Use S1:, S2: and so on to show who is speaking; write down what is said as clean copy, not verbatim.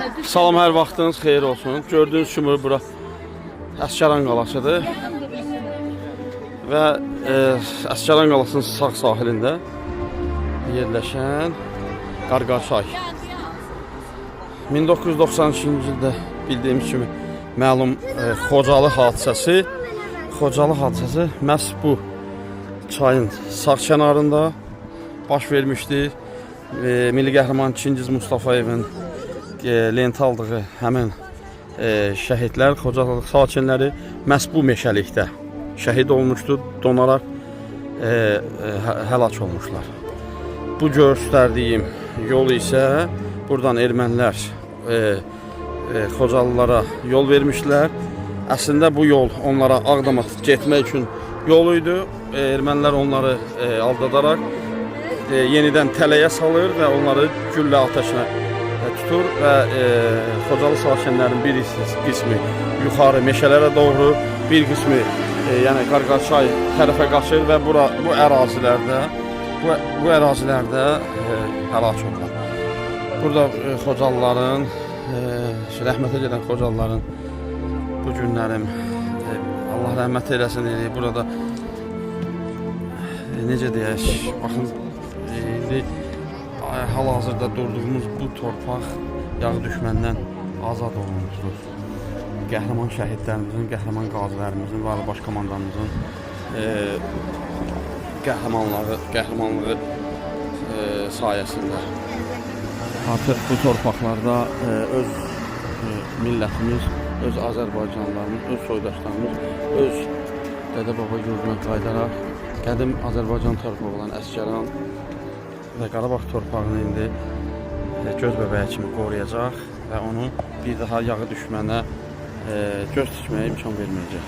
S1: Salam, hər vaxtınız xeyir olsun. Gördüyünüz kimi bura Əsgəran qalasıdır və Əsgəran qalasının sağ sahilində yerləşən Qarqarçay. 1992-ci ildə bildiyimiz kimi məlum Xocalı hadisəsi məhz bu çayın sağ kənarında baş vermişdi. Milli qəhrəman Çingiz Mustafayevin lent aldığı həmin şəhidlər, Xocalı sakinləri məhz bu meşəlikdə şəhid olmuşdu, donaraq həlak olmuşlar. Bu göstərdiyim yol isə buradan ermənilər Xocalılara yol vermişlər. Əslində bu yol onlara Ağdama getmək üçün yol idi. Ermənilər onları aldadaraq yenidən tələyə salır və onları güllə ateşinə tutur və Xocalı sakinlərin bir qismi yuxarı meşələrə doğru, bir qismi yəni Qarqarçay tərəfə qaçır və bu ərazilərdə həlak olurlar. Burada Xocalıların, rəhmətə gedən Xocalıların bu günlərim Allah rəhmət eləsin deyirik. Burada necə deyək, baxın, hal-hazırda durduğumuz bu torpaq yağ düşməndən azad olunmuşdur. Qəhrəman şəhidlərimizin, qəhrəman qazilərimizin və baş komandanımızın qəhrəmanlığı sayəsində artıq bu torpaqlarda öz millətimiz, öz Azərbaycanlılarımız, öz soydaşlarımız, öz dədə-baba yurduna qayıdaraq qədim Azərbaycan torpağı olan Əsgəran və Qarabağ torpağını indi göz bəbəyi kimi qoruyacaq və onu bir daha yağı düşmənə göz tikməyə imkan verməyəcək.